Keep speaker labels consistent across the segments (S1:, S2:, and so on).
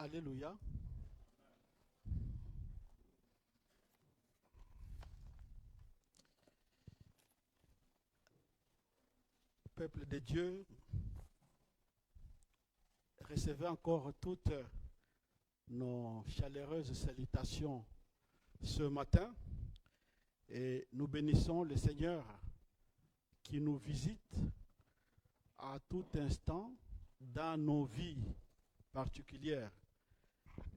S1: Alléluia. Peuple de Dieu, recevez encore toutes nos chaleureuses salutations ce matin et nous bénissons le Seigneur qui nous visite à tout instant dans nos vies particulières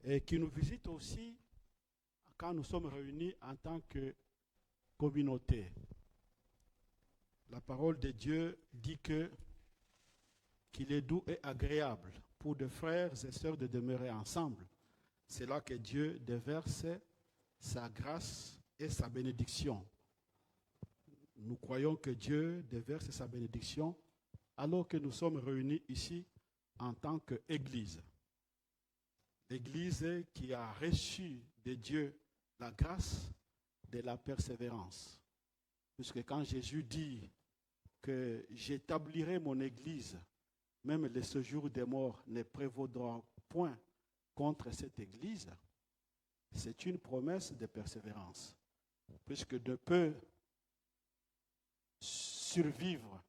S1: et qui nous visite aussi quand nous sommes réunis en tant que communauté. La parole de Dieu dit qu'il est doux et agréable pour des frères et sœurs de demeurer ensemble. C'est là que Dieu déverse sa grâce et sa bénédiction. Nous croyons que Dieu déverse sa bénédiction alors que nous sommes réunis ici en tant qu'Église. L'Église qui a reçu de Dieu la grâce de la persévérance. Puisque quand Jésus dit que j'établirai mon Église, même le séjour des morts ne prévaudra point contre cette Église, c'est une promesse de persévérance. Puisque ne peut survivre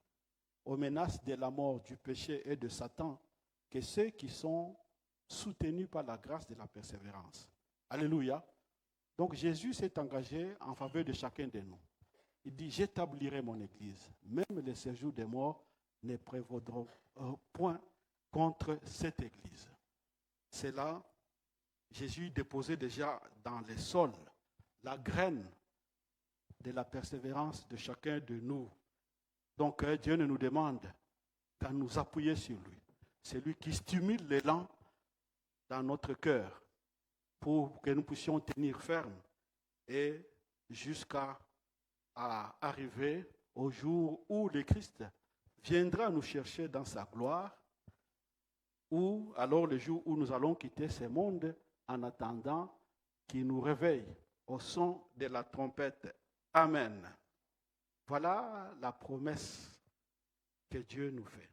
S1: aux menaces de la mort, du péché et de Satan que ceux qui sont soutenus par la grâce de la persévérance. Alléluia. Donc Jésus s'est engagé en faveur de chacun de nous. Il dit, j'établirai mon Église. Même les séjours des morts ne prévaudront point contre cette Église. C'est là, Jésus déposait déjà dans les sols la graine de la persévérance de chacun de nous. Donc Dieu ne nous demande qu'à nous appuyer sur lui. C'est lui qui stimule l'élan dans notre cœur pour que nous puissions tenir ferme et jusqu'à arriver au jour où le Christ viendra nous chercher dans sa gloire, ou alors le jour où nous allons quitter ce monde en attendant qu'il nous réveille au son de la trompette. Amen. Voilà la promesse que Dieu nous fait.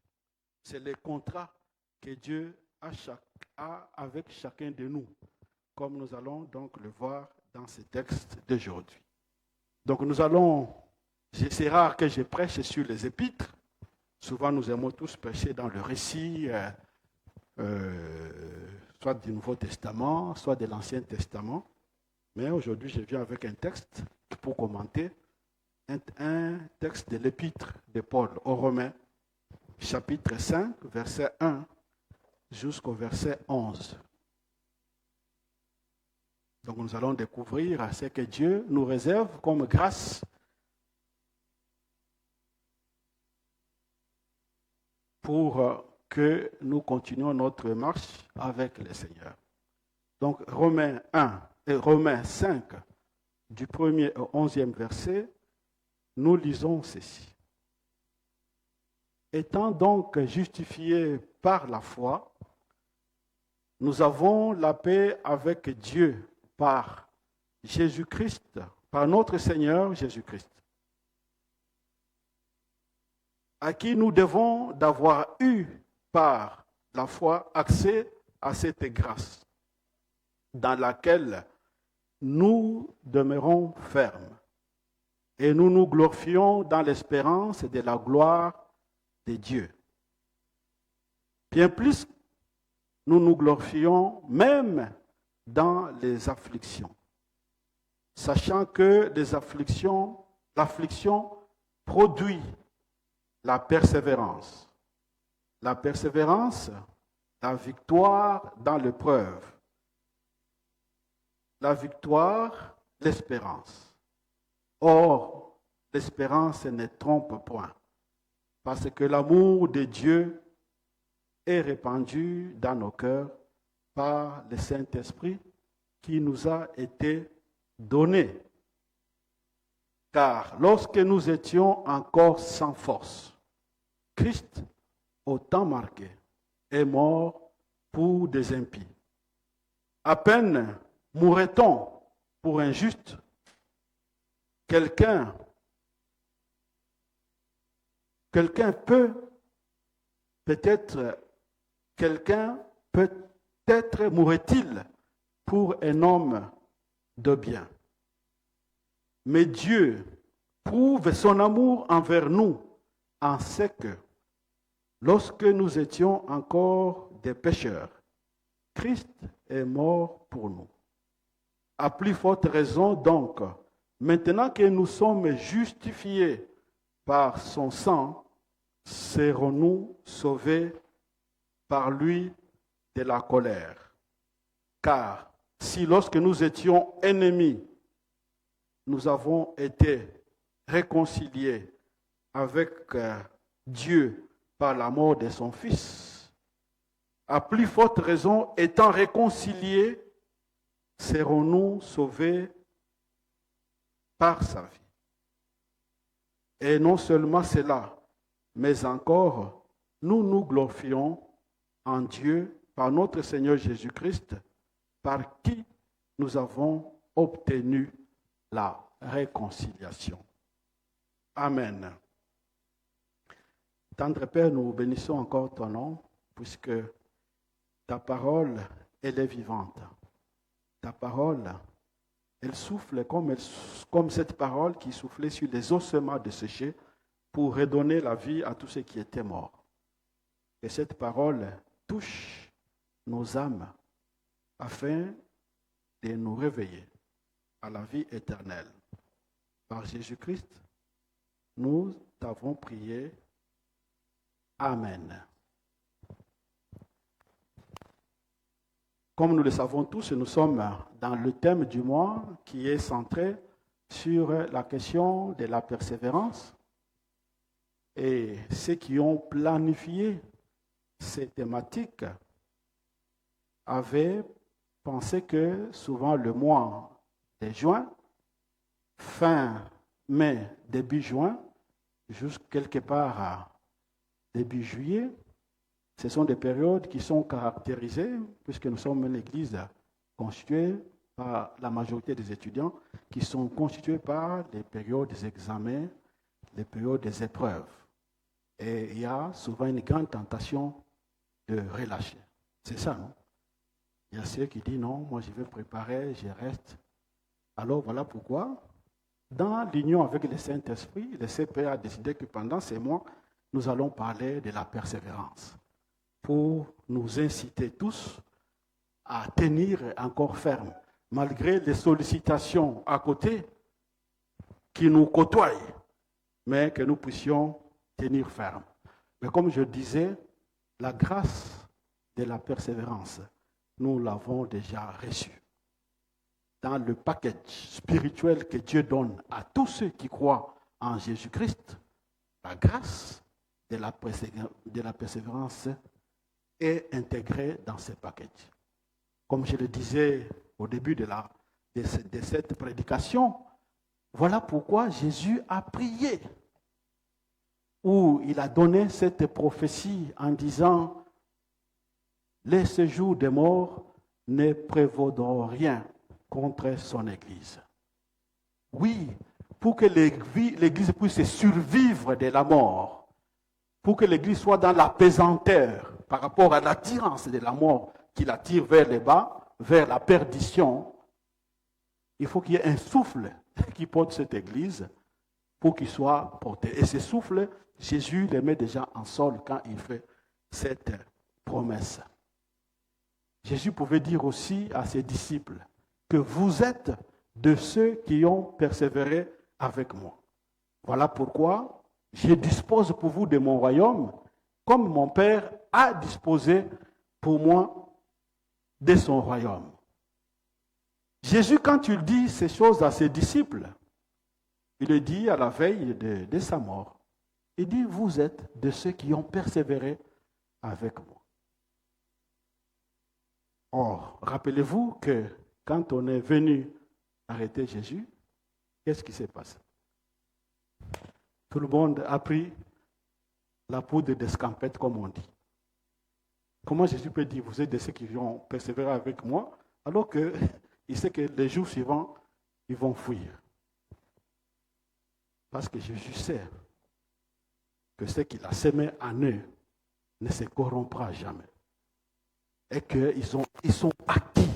S1: C'est le contrat que Dieu a avec chacun de nous, comme nous allons donc le voir dans ce texte d'aujourd'hui. Donc c'est rare que je prêche sur les épîtres. Souvent nous aimons tous prêcher dans le récit, soit du Nouveau Testament, soit de l'Ancien Testament. Mais aujourd'hui je viens avec un texte pour commenter, un texte de l'épître de Paul aux Romains, chapitre 5, verset 1 jusqu'au verset 11. Donc nous allons découvrir ce que Dieu nous réserve comme grâce pour que nous continuions notre marche avec le Seigneur. Donc Romains 5, du 1er au 11e verset, nous lisons ceci. Étant donc justifiés par la foi, nous avons la paix avec Dieu par Jésus-Christ, par notre Seigneur Jésus-Christ, à qui nous devons d'avoir eu par la foi accès à cette grâce, dans laquelle nous demeurons fermes, et nous nous glorifions dans l'espérance de la gloire de Dieu. Bien plus, nous nous glorifions même dans les afflictions, sachant que l'affliction produit la persévérance, la victoire dans l'épreuve, la victoire, l'espérance. Or, l'espérance ne trompe point, parce que l'amour de Dieu est répandu dans nos cœurs par le Saint-Esprit qui nous a été donné. Car lorsque nous étions encore sans force, Christ, au temps marqué, est mort pour des impies. À peine mourrait-on pour un juste. Quelqu'un peut peut-être mourrait-il pour un homme de bien. Mais Dieu prouve son amour envers nous en ce que, lorsque nous étions encore des pécheurs, Christ est mort pour nous. À plus forte raison donc, maintenant que nous sommes justifiés par son sang, serons-nous sauvés par lui de la colère. Car si lorsque nous étions ennemis, nous avons été réconciliés avec Dieu par la mort de son Fils, à plus forte raison, étant réconciliés, serons-nous sauvés par sa vie. Et non seulement cela, mais encore, nous nous glorifions en Dieu par notre Seigneur Jésus-Christ, par qui nous avons obtenu la réconciliation. Amen. Tendre Père, nous bénissons encore ton nom, puisque ta parole, elle est vivante. Ta parole, elle souffle comme cette parole qui soufflait sur les ossements desséchés pour redonner la vie à tous ceux qui étaient morts. Et cette parole touche nos âmes afin de nous réveiller à la vie éternelle. Par Jésus-Christ, nous t'avons prié. Amen. Comme nous le savons tous, nous sommes dans le thème du mois qui est centré sur la question de la persévérance. Et ceux qui ont planifié ces thématiques avaient pensé que souvent le mois de juin, fin mai, début juin, jusqu'à quelque part à début juillet, ce sont des périodes qui sont caractérisées, puisque nous sommes une église constituée par la majorité des étudiants, qui sont constitués par les périodes des examens, les périodes des épreuves. Et il y a souvent une grande tentation de relâcher. C'est ça, non? Il y a ceux qui disent non, moi je vais préparer, je reste. Alors voilà pourquoi, dans l'union avec le Saint-Esprit, le CPA a décidé que pendant ces mois, nous allons parler de la persévérance pour nous inciter tous à tenir encore ferme, malgré les sollicitations à côté qui nous côtoient, mais que nous puissions tenir ferme. Mais comme je disais, la grâce de la persévérance, nous l'avons déjà reçue. Dans le package spirituel que Dieu donne à tous ceux qui croient en Jésus-Christ, la grâce de la persévérance est intégrée dans ce package. Comme je le disais au début de cette prédication, voilà pourquoi Jésus a prié, où il a donné cette prophétie en disant « Les séjours des morts ne prévaudront rien contre son Église. » Oui, pour que l'Église puisse survivre de la mort, pour que l'Église soit dans la pesanteur par rapport à l'attirance de la mort qui l'attire vers le bas, vers la perdition, il faut qu'il y ait un souffle qui porte cette Église pour qu'il soit porté. Et ce souffle, Jésus le met déjà en sol quand il fait cette promesse. Jésus pouvait dire aussi à ses disciples que vous êtes de ceux qui ont persévéré avec moi. Voilà pourquoi je dispose pour vous de mon royaume, comme mon Père a disposé pour moi de son royaume. Jésus, quand il dit ces choses à ses disciples, il le dit à la veille de sa mort. Il dit, vous êtes de ceux qui ont persévéré avec moi. Or, rappelez-vous que quand on est venu arrêter Jésus, qu'est-ce qui s'est passé? Tout le monde a pris la poudre d'escampette, comme on dit. Comment Jésus peut dire, vous êtes de ceux qui ont persévéré avec moi, alors qu'il sait que les jours suivants, ils vont fuir. Parce que Jésus sait que ce qu'il a semé en eux ne se corrompra jamais. et qu'ils sont acquis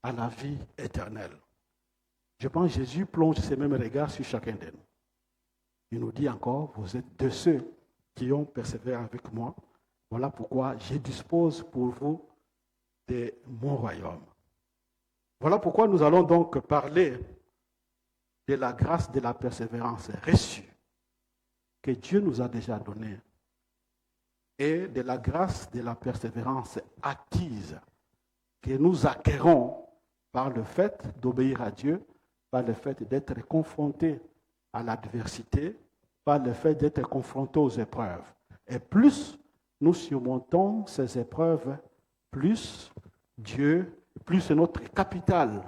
S1: à la vie éternelle. Je pense que Jésus plonge ses mêmes regards sur chacun de nous. Il nous dit encore, vous êtes de ceux qui ont persévéré avec moi. Voilà pourquoi je dispose pour vous de mon royaume. Voilà pourquoi nous allons donc parler de la grâce de la persévérance reçue que Dieu nous a déjà donnée et de la grâce de la persévérance acquise que nous acquérons par le fait d'obéir à Dieu, par le fait d'être confrontés à l'adversité, par le fait d'être confrontés aux épreuves. Et plus nous surmontons ces épreuves, plus notre capital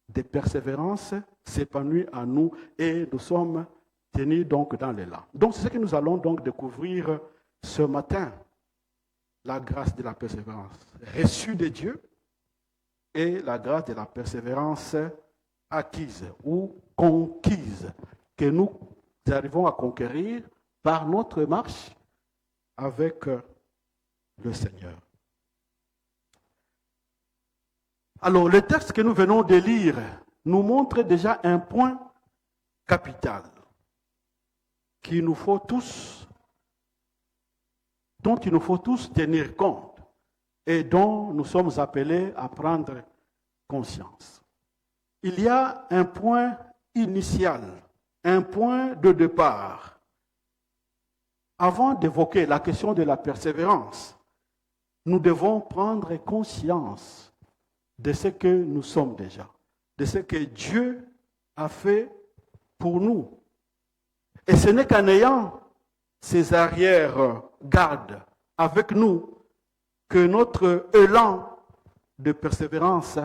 S1: de persévérance s'épanouit en nous et nous sommes tenus donc dans l'élan. Donc c'est ce que nous allons donc découvrir ce matin, la grâce de la persévérance reçue de Dieu et la grâce de la persévérance acquise ou conquise que nous arrivons à conquérir par notre marche avec le Seigneur. Alors, le texte que nous venons de lire nous montre déjà un point capital dont il nous faut tous tenir compte et dont nous sommes appelés à prendre conscience. Il y a un point initial, un point de départ. Avant d'évoquer la question de la persévérance, nous devons prendre conscience de ce que nous sommes déjà, de ce que Dieu a fait pour nous. Et ce n'est qu'en ayant ces arrière-gardes avec nous que notre élan de persévérance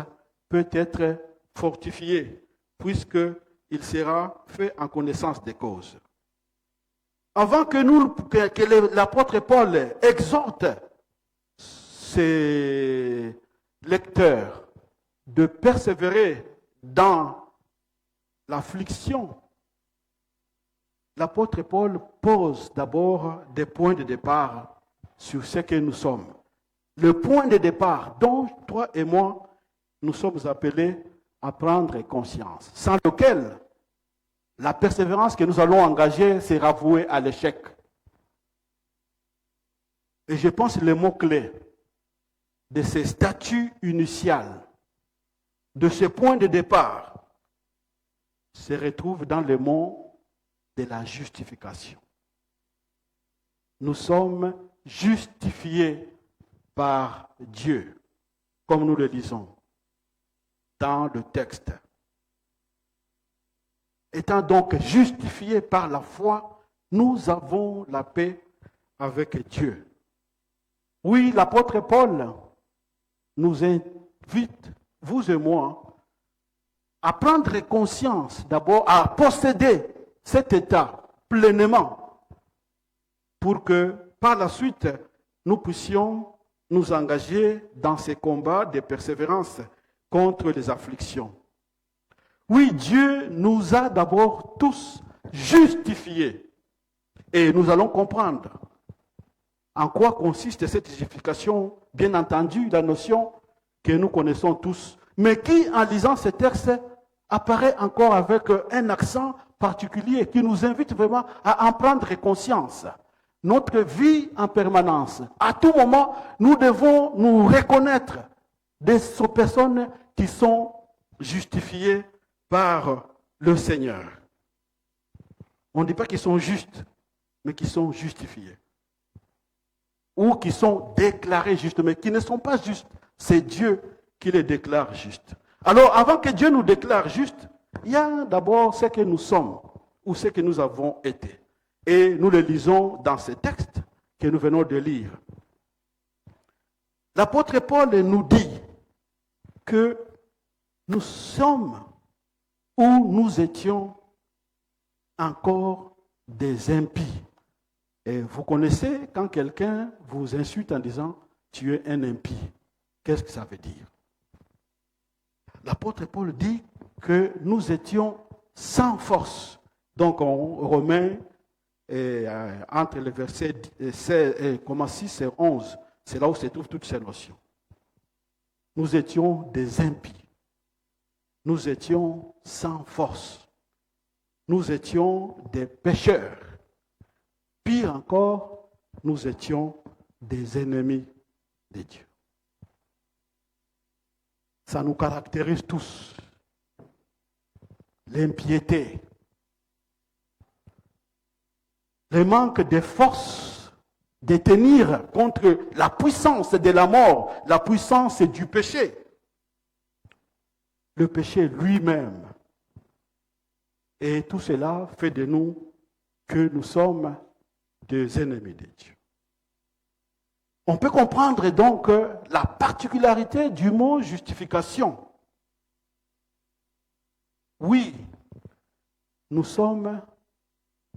S1: peut être fortifié, puisqu'il sera fait en connaissance des causes. Avant que l'apôtre Paul exhorte ses lecteurs de persévérer dans l'affliction, l'apôtre Paul pose d'abord des points de départ sur ce que nous sommes. Le point de départ dont toi et moi, nous sommes appelés à prendre conscience, sans lequel la persévérance que nous allons engager sera vouée à l'échec. Et je pense que le mot-clé de ces statuts initiales, de ce point de départ, se retrouve dans le mot de la justification. Nous sommes justifiés par Dieu, comme nous le lisons dans le texte. Étant donc justifiés par la foi, nous avons la paix avec Dieu. Oui, l'apôtre Paul nous invite, vous et moi, à prendre conscience d'abord, à posséder cet état pleinement, pour que par la suite, nous puissions nous engager dans ces combats de persévérance contre les afflictions. Oui, Dieu nous a d'abord tous justifiés. Et nous allons comprendre en quoi consiste cette justification, bien entendu, la notion que nous connaissons tous, mais qui, en lisant ce texte, apparaît encore avec un accent particulier qui nous invite vraiment à en prendre conscience. Notre vie en permanence, à tout moment, nous devons nous reconnaître des personnes qui sont justifiées par le Seigneur. On ne dit pas qu'ils sont justes, mais qu'ils sont justifiés. Ou qui sont déclarés justes, mais qui ne sont pas justes. C'est Dieu qui les déclare justes. Alors, avant que Dieu nous déclare justes, il y a d'abord ce que nous sommes, ou ce que nous avons été. Et nous le lisons dans ce texte que nous venons de lire. L'apôtre Paul nous dit que nous sommes où nous étions encore des impies. Et vous connaissez quand quelqu'un vous insulte en disant « tu es un impie ». Qu'est-ce que ça veut dire? L'apôtre Paul dit que nous étions sans force. Donc en Romains, entre les versets 6 et 11, c'est là où se trouvent toutes ces notions. nous étions des impies. Nous étions sans force. Nous étions des pécheurs. Pire encore, nous étions des ennemis de Dieu. Ça nous caractérise tous. L'impiété, le manque de force de tenir contre la puissance de la mort, la puissance du péché. Le péché lui-même. Et tout cela fait de nous que nous sommes des ennemis de Dieu. On peut comprendre donc la particularité du mot justification. Oui, nous sommes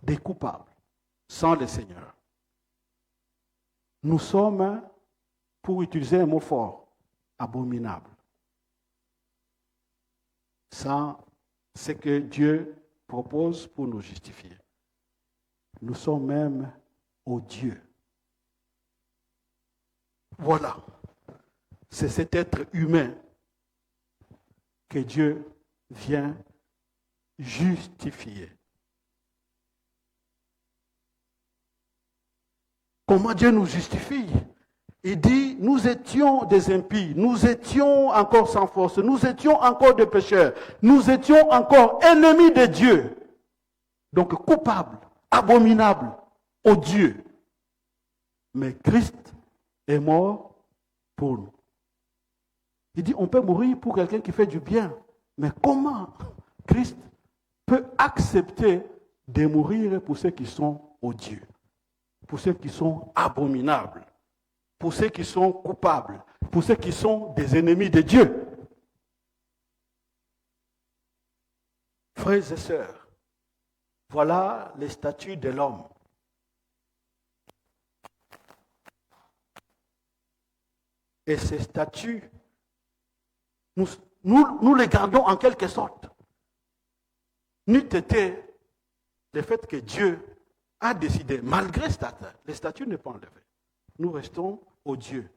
S1: des coupables sans le Seigneur. Nous sommes, pour utiliser un mot fort, abominables. Sans ce que Dieu propose pour nous justifier. Nous sommes même odieux. Voilà, c'est cet être humain que Dieu vient justifier. Comment Dieu nous justifie? Il dit, nous étions des impies, nous étions encore sans force, nous étions encore des pécheurs, nous étions encore ennemis de Dieu. Donc coupables, abominables, odieux. Mais Christ est mort pour nous. Il dit, on peut mourir pour quelqu'un qui fait du bien. Mais comment Christ peut accepter de mourir pour ceux qui sont odieux, pour ceux qui sont abominables, pour ceux qui sont coupables, pour ceux qui sont des ennemis de Dieu? Frères et sœurs, voilà les statuts de l'homme. Et ces statuts, nous les gardons en quelque sorte. N'eût été le fait que Dieu a décidé, malgré les statuts ne pas enlevés. Nous restons odieux,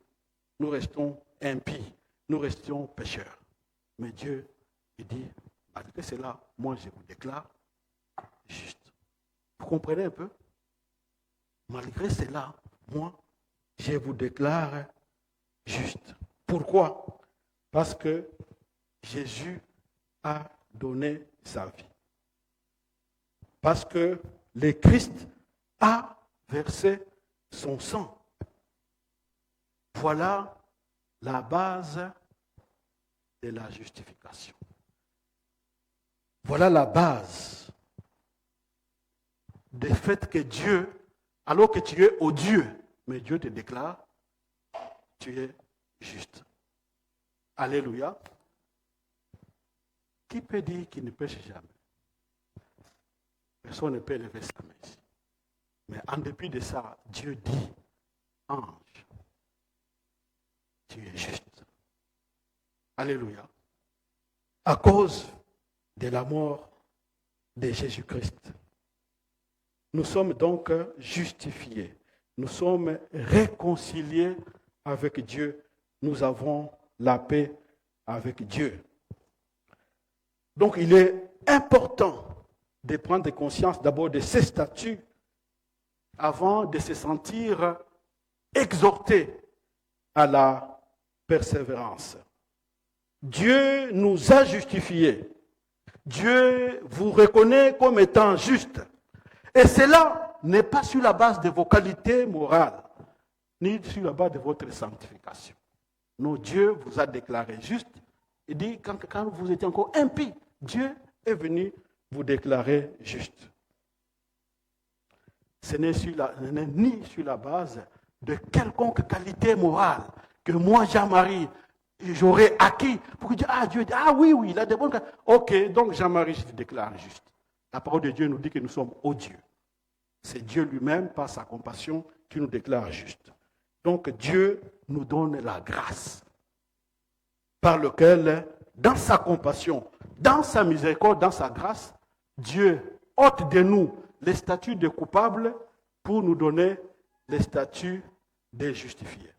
S1: nous restons impies, nous restons pécheurs. Mais Dieu, il dit, malgré cela, moi je vous déclare juste. Vous comprenez un peu? Malgré cela, moi, je vous déclare juste. Pourquoi? Parce que Jésus a donné sa vie. Parce que le Christ a versé son sang. Voilà la base de la justification. Voilà la base du fait que Dieu, alors que tu es odieux, mais Dieu te déclare, tu es juste. Alléluia. Qui peut dire qu'il ne pêche jamais? Personne ne peut lever sa main ici. Mais en dépit de ça, Dieu dit, ange, tu es juste. Alléluia. À cause de la mort de Jésus-Christ, nous sommes donc justifiés. Nous sommes réconciliés avec Dieu. Nous avons la paix avec Dieu. Donc il est important de prendre conscience d'abord de ces statuts avant de se sentir exhorté à la persévérance. Dieu nous a justifiés. Dieu vous reconnaît comme étant juste. Et cela n'est pas sur la base de vos qualités morales, ni sur la base de votre sanctification. Non, Dieu vous a déclaré juste. Il dit, quand vous étiez encore impie, Dieu est venu vous déclarer juste. Ce n'est ni sur la base de quelconque qualité morale que moi, Jean-Marie, j'aurais acquis pour dire, Dieu dit, oui, il a des bonnes qualités. Ok, donc Jean-Marie, je te déclare juste. La parole de Dieu nous dit que nous sommes odieux. C'est Dieu lui-même, par sa compassion, qui nous déclare juste. Donc Dieu nous donne la grâce par laquelle, dans sa compassion, dans sa miséricorde, dans sa grâce, Dieu ôte de nous les statuts de coupables pour nous donner les statuts de justifiés.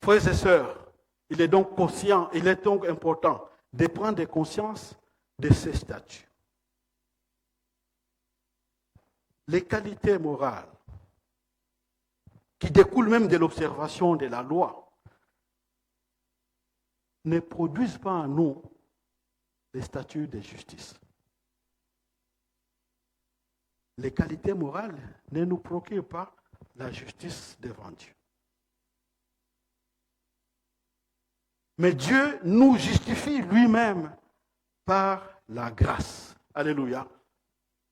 S1: Frères et sœurs, Il est donc conscient, il est donc important de prendre conscience de ces statuts. Les qualités morales qui découlent même de l'observation de la loi ne produisent pas en nous les statuts de justice. Les qualités morales ne nous procurent pas la justice devant Dieu. Mais Dieu nous justifie lui-même par la grâce. Alléluia.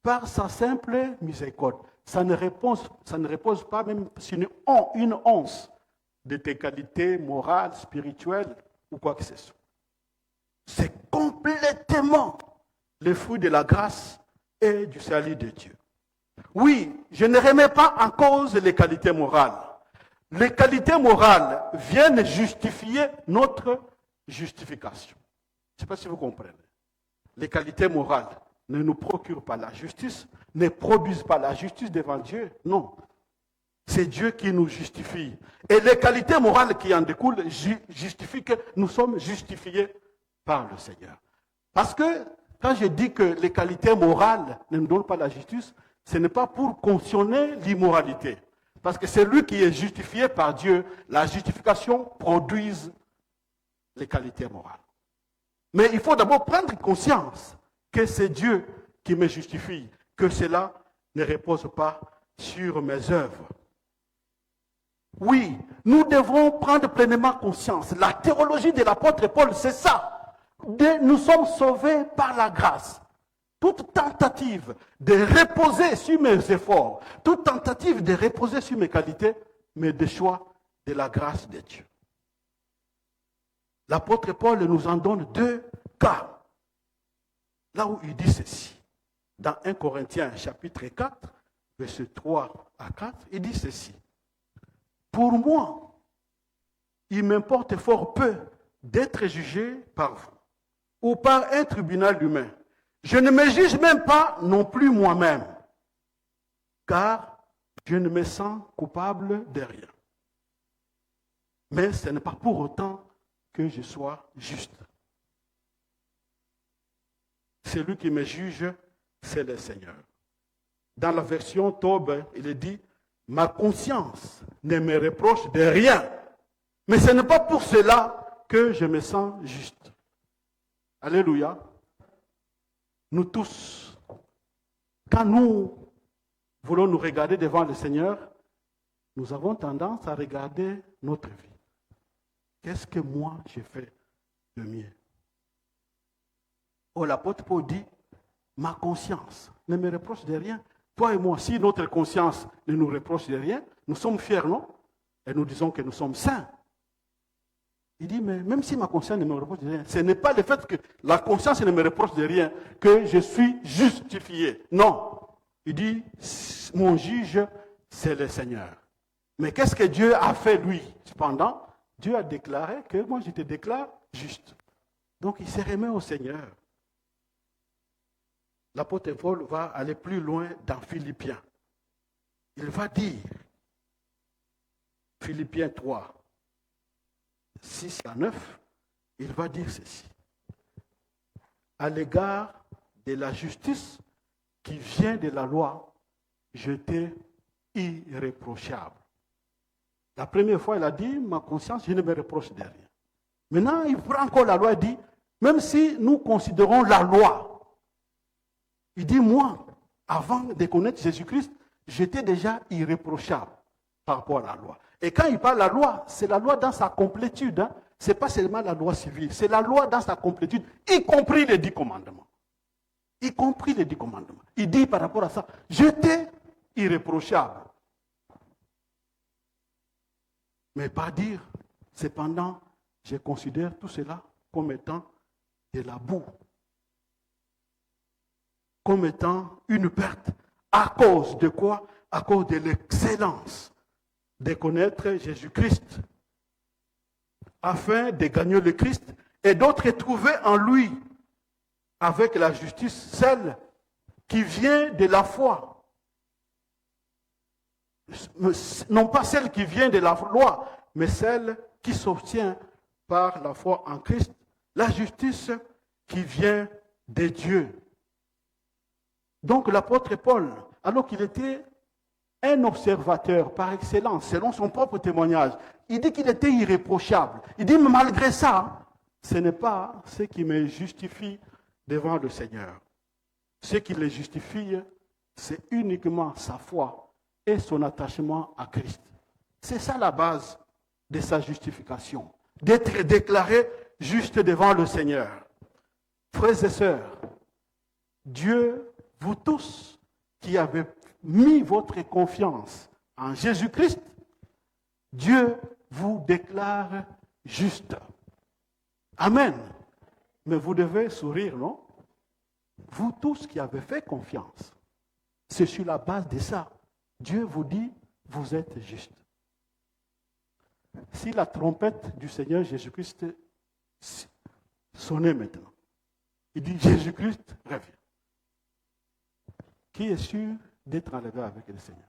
S1: Par sa simple miséricorde. Ça ne repose pas même sur une once de tes qualités morales, spirituelles ou quoi que ce soit. C'est complètement le fruit de la grâce et du salut de Dieu. Oui, je ne remets pas en cause les qualités morales. Les qualités morales viennent justifier notre justification. Je ne sais pas si vous comprenez. Les qualités morales ne nous procurent pas la justice, ne produisent pas la justice devant Dieu. Non. C'est Dieu qui nous justifie. Et les qualités morales qui en découlent justifient que nous sommes justifiés par le Seigneur. Parce que quand je dis que les qualités morales ne nous donnent pas la justice, ce n'est pas pour cautionner l'immoralité. Parce que c'est lui qui est justifié par Dieu. La justification produise les qualités morales. Mais il faut d'abord prendre conscience que c'est Dieu qui me justifie, que cela ne repose pas sur mes œuvres. Oui, nous devons prendre pleinement conscience. La théologie de l'apôtre Paul, c'est ça. Nous sommes sauvés par la grâce. Toute tentative de reposer sur mes efforts, toute tentative de reposer sur mes qualités, me déchoit de la grâce de Dieu. L'apôtre Paul nous en donne deux cas. Là où il dit ceci, dans 1 Corinthiens chapitre 4, versets 3 à 4, il dit ceci. Pour moi, il m'importe fort peu d'être jugé par vous ou par un tribunal humain. Je ne me juge même pas non plus moi-même, car je ne me sens coupable de rien. Mais ce n'est pas pour autant que je sois juste. Celui qui me juge, c'est le Seigneur. Dans la version Taube, il est dit, ma conscience ne me reproche de rien, mais ce n'est pas pour cela que je me sens juste. Alléluia. Nous tous, quand nous voulons nous regarder devant le Seigneur, nous avons tendance à regarder notre vie. Qu'est-ce que moi j'ai fait de mieux? Oh, l'apôtre Paul dit, ma conscience ne me reproche de rien. Toi et moi, si notre conscience ne nous reproche de rien, nous sommes fiers, non? Et nous disons que nous sommes saints. Il dit, mais même si ma conscience ne me reproche de rien, ce n'est pas le fait que la conscience ne me reproche de rien que je suis justifié. Non. Il dit, mon juge, c'est le Seigneur. Mais qu'est-ce que Dieu a fait, lui? Cependant, Dieu a déclaré que moi, je te déclare juste. Donc, il se remet au Seigneur. L'apôtre Paul va aller plus loin dans Philippiens. Il va dire, Philippiens 3, 6 à 9, il va dire ceci. À l'égard de la justice qui vient de la loi, j'étais irréprochable. La première fois, il a dit, ma conscience, je ne me reproche de rien. Maintenant, il prend encore la loi et dit, même si nous considérons la loi, il dit, moi, avant de connaître Jésus-Christ, j'étais déjà irréprochable par rapport à la loi. Et quand il parle de la loi, c'est la loi dans sa complétude. Hein. Ce n'est pas seulement la loi civile, c'est la loi dans sa complétude, y compris les 10 commandements. Y compris les 10 commandements. Il dit par rapport à ça, j'étais irréprochable. Mais pas dire, cependant, je considère tout cela comme étant de la boue. Comme étant une perte. À cause de quoi? À cause de l'excellence de connaître Jésus-Christ, afin de gagner le Christ et d'autres trouver en lui, avec la justice, celle qui vient de la foi. Non pas celle qui vient de la loi, mais celle qui s'obtient par la foi en Christ, la justice qui vient de Dieu. Donc l'apôtre Paul, alors qu'il était un observateur par excellence, selon son propre témoignage, il dit qu'il était irréprochable. Il dit, mais malgré ça, ce n'est pas ce qui me justifie devant le Seigneur. Ce qui le justifie, c'est uniquement sa foi et son attachement à Christ. C'est ça la base de sa justification, d'être déclaré juste devant le Seigneur. Frères et sœurs, Dieu, vous tous qui avez mis votre confiance en Jésus-Christ, Dieu vous déclare juste. Amen. Mais vous devez sourire, non? Vous tous qui avez fait confiance, c'est sur la base de ça. Dieu vous dit, vous êtes juste. Si la trompette du Seigneur Jésus-Christ sonnait maintenant, il dit, Jésus-Christ revient. Qui est sûr d'être enlevé avec le Seigneur?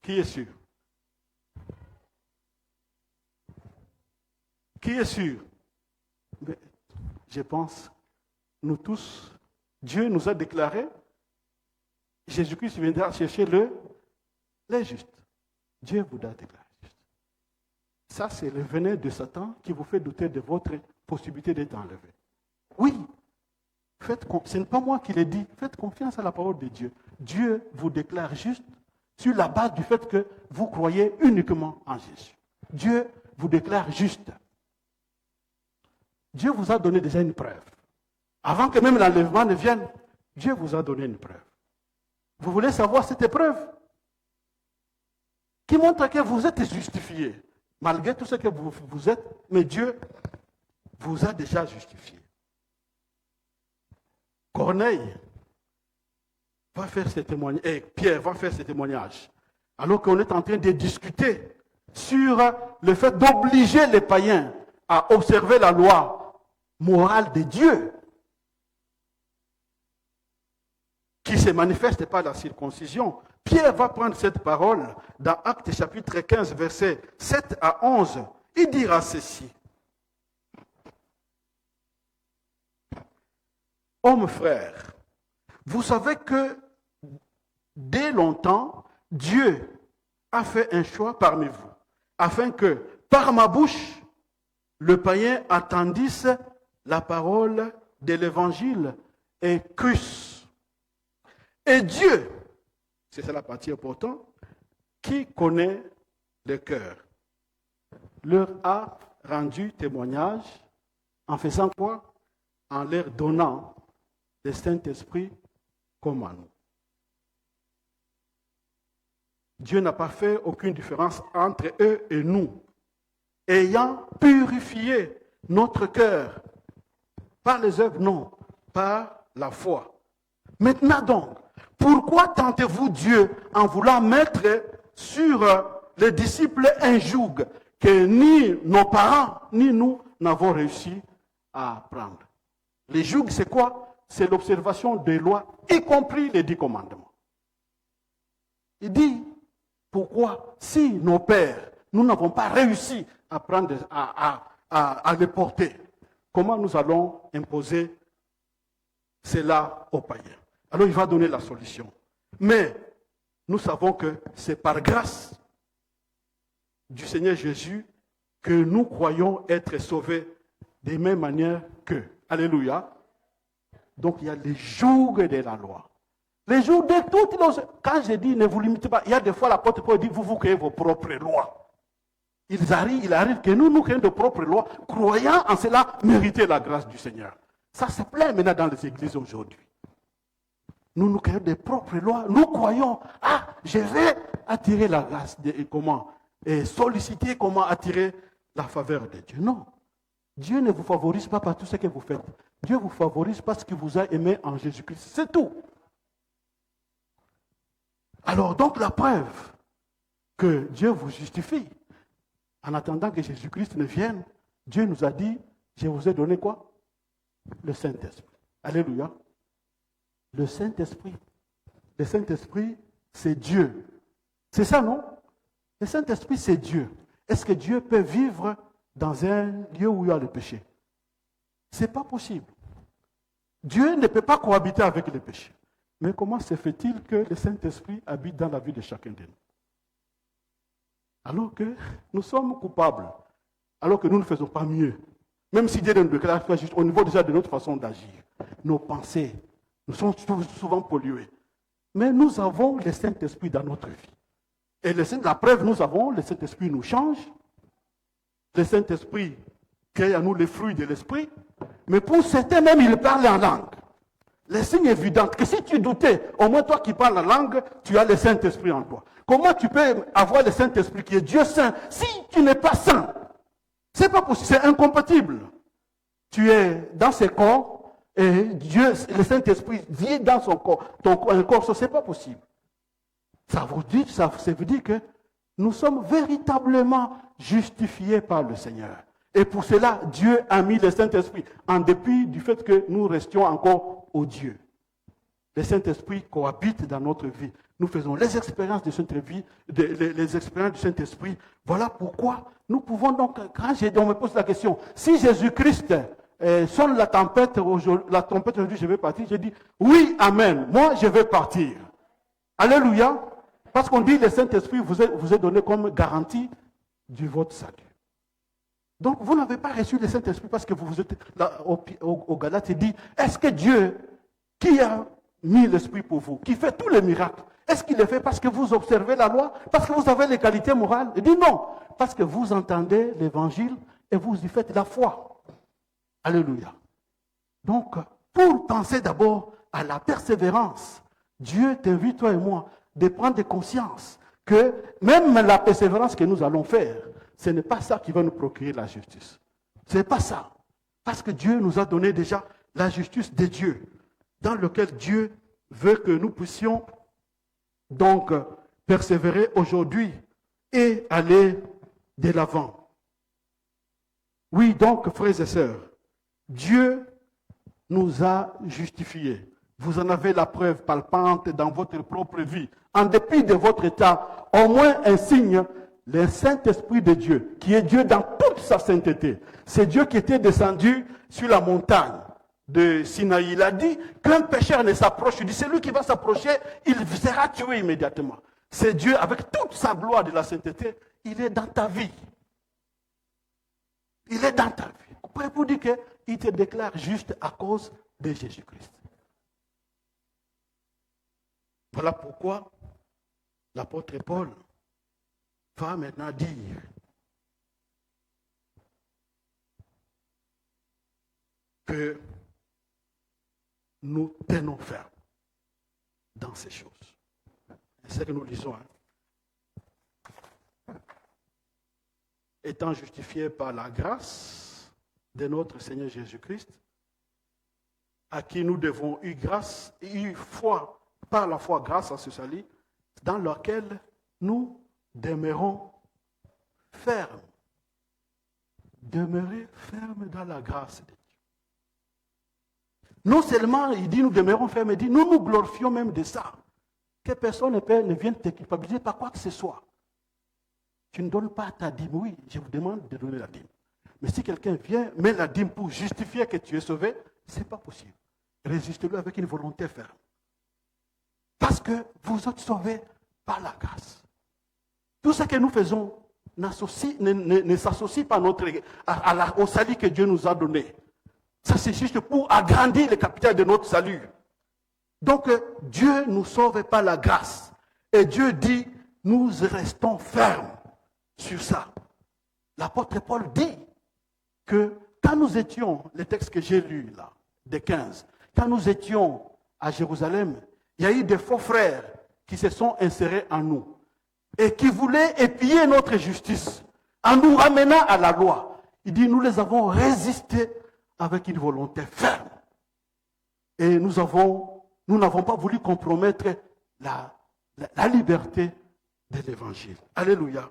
S1: Qui est sûr? Qui est sûr? Mais je pense, nous tous, Dieu nous a déclaré, Jésus-Christ viendra chercher les justes. Dieu vous a déclaré juste. Ça, c'est le venin de Satan qui vous fait douter de votre possibilité d'être enlevé. Oui, ce n'est pas moi qui l'ai dit, faites confiance à la parole de Dieu. Dieu vous déclare juste sur la base du fait que vous croyez uniquement en Jésus. Dieu vous déclare juste. Dieu vous a donné déjà une preuve. Avant que même l'enlèvement ne vienne, Dieu vous a donné une preuve. Vous voulez savoir cette preuve qui montre que vous êtes justifié, malgré tout ce que vous êtes, mais Dieu vous a déjà justifié. Corneille va faire ce témoignage, et Pierre va faire ce témoignage, alors qu'on est en train de discuter sur le fait d'obliger les païens à observer la loi morale de Dieu, qui se manifeste par la circoncision. Pierre va prendre cette parole dans Actes chapitre 15, versets 7 à 11. Il dira ceci. Hommes frères, vous savez que dès longtemps, Dieu a fait un choix parmi vous, afin que par ma bouche, le païen attendisse la parole de l'évangile et crusse. Et Dieu, c'est ça la partie importante, qui connaît le cœur, leur a rendu témoignage en faisant quoi? En leur donnant le Saint-Esprit comme à nous. Dieu n'a pas fait aucune différence entre eux et nous, ayant purifié notre cœur par les œuvres, non, par la foi. Maintenant donc, pourquoi tentez-vous Dieu en voulant mettre sur les disciples un joug que ni nos parents, ni nous n'avons réussi à prendre? Les jougs, c'est quoi? C'est l'observation des lois, y compris les 10 commandements. Il dit, pourquoi, si nos pères, nous n'avons pas réussi à prendre, à les porter, comment nous allons imposer cela aux païens? Alors il va donner la solution. Mais nous savons que c'est par grâce du Seigneur Jésus que nous croyons être sauvés de la même manière qu'eux. Alléluia. Donc il y a les jours de la loi. Les jours de toutes nos... Quand je dis ne vous limitez pas, il y a des fois l'apôtre Paul dit vous créez vos propres lois. Il arrive que nous créons de propres lois, croyant en cela mériter la grâce du Seigneur. Ça se plaît maintenant dans les églises aujourd'hui. Nous créons des propres lois. Nous croyons, je vais attirer la grâce. Et solliciter comment attirer la faveur de Dieu. Non. Dieu ne vous favorise pas par tout ce que vous faites. Dieu vous favorise parce qu'il vous a aimé en Jésus-Christ. C'est tout. Alors donc la preuve que Dieu vous justifie, en attendant que Jésus-Christ ne vienne, Dieu nous a dit, je vous ai donné quoi? Le Saint-Esprit. Alléluia. Le Saint-Esprit. Le Saint-Esprit, c'est Dieu. C'est ça, non? Le Saint-Esprit, c'est Dieu. Est-ce que Dieu peut vivre dans un lieu où il y a le péché. Ce n'est pas possible. Dieu ne peut pas cohabiter avec le péché. Mais comment se fait-il que le Saint-Esprit habite dans la vie de chacun de nous? Alors que nous sommes coupables, alors que nous ne faisons pas mieux. Même si Dieu nous déclare juste au niveau déjà de notre façon d'agir, nos pensées, nous sommes souvent polluées. Mais nous avons le Saint-Esprit dans notre vie. Et la preuve, nous avons, le Saint-Esprit nous change. Le Saint-Esprit crée à nous les fruits de l'Esprit. Mais pour certains même, il parle en langue. Le signe évident que si tu doutais, au moins toi qui parles la langue, tu as le Saint-Esprit en toi. Comment tu peux avoir le Saint-Esprit qui est Dieu saint si tu n'es pas saint? Ce n'est pas possible, c'est incompatible. Tu es dans ce corps et Dieu, le Saint-Esprit vit dans son corps. Un corps, ce n'est pas possible. Ça veut dire que nous sommes véritablement justifiés par le Seigneur. Et pour cela, Dieu a mis le Saint-Esprit, en dépit du fait que nous restions encore odieux. Le Saint-Esprit cohabite dans notre vie. Nous faisons les expériences de cette vie, les expériences du Saint-Esprit. Voilà pourquoi nous pouvons donc, quand on me pose la question, si Jésus-Christ sonne la tempête aujourd'hui, je vais partir, je dis, oui, amen, moi je vais partir. Alléluia. Parce qu'on dit, le Saint-Esprit vous est donné comme garantie de votre salut. Donc, vous n'avez pas reçu le Saint-Esprit parce que vous êtes là au Galates, il dit, est-ce que Dieu, qui a mis l'Esprit pour vous, qui fait tous les miracles, est-ce qu'il le fait parce que vous observez la loi, parce que vous avez les qualités morales? Il dit non, parce que vous entendez l'Évangile et vous y faites la foi. Alléluia. Donc, pour penser d'abord à la persévérance, Dieu t'invite, toi et moi, de prendre conscience que même la persévérance que nous allons faire, ce n'est pas ça qui va nous procurer la justice. Ce n'est pas ça. Parce que Dieu nous a donné déjà la justice de Dieu, dans lequel Dieu veut que nous puissions donc persévérer aujourd'hui et aller de l'avant. Oui, donc, frères et sœurs, Dieu nous a justifiés. Vous en avez la preuve palpante dans votre propre vie. En dépit de votre état, au moins un signe, le Saint-Esprit de Dieu, qui est Dieu dans toute sa sainteté. C'est Dieu qui était descendu sur la montagne de Sinaï. Il a dit qu'un pécheur ne s'approche. Il dit, celui qui va s'approcher, il sera tué immédiatement. C'est Dieu, avec toute sa gloire de la sainteté, il est dans ta vie. Il est dans ta vie. Vous pouvez vous dire qu'il te déclare juste à cause de Jésus-Christ. Voilà pourquoi l'apôtre Paul va maintenant dire que nous tenons ferme dans ces choses. C'est ce que nous lisons. Étant justifiés par la grâce de notre Seigneur Jésus-Christ, à qui nous devons eu grâce, eu foi, par la foi grâce à ce salut, dans lequel nous demeurons fermes. Demeurer fermes dans la grâce de Dieu. Non seulement il dit nous demeurons fermes, il dit nous nous glorifions même de ça. Que personne ne vienne te culpabiliser par quoi que ce soit. Tu ne donnes pas ta dîme. Oui, je vous demande de donner la dîme. Mais si quelqu'un vient, met la dîme pour justifier que tu es sauvé, ce n'est pas possible. Résistez-le avec une volonté ferme. Parce que vous êtes sauvés par la grâce. Tout ce que nous faisons ne s'associe pas au salut que Dieu nous a donné. Ça, c'est juste pour agrandir le capital de notre salut. Donc, Dieu nous sauve par la grâce. Et Dieu dit, nous restons fermes sur ça. L'apôtre Paul dit que quand nous étions, le texte que j'ai lu là, des 15, quand nous étions à Jérusalem, il y a eu des faux frères qui se sont insérés en nous et qui voulaient épier notre justice en nous ramenant à la loi. Il dit, nous les avons résistés avec une volonté ferme. Et nous n'avons pas voulu compromettre la liberté de l'évangile. Alléluia.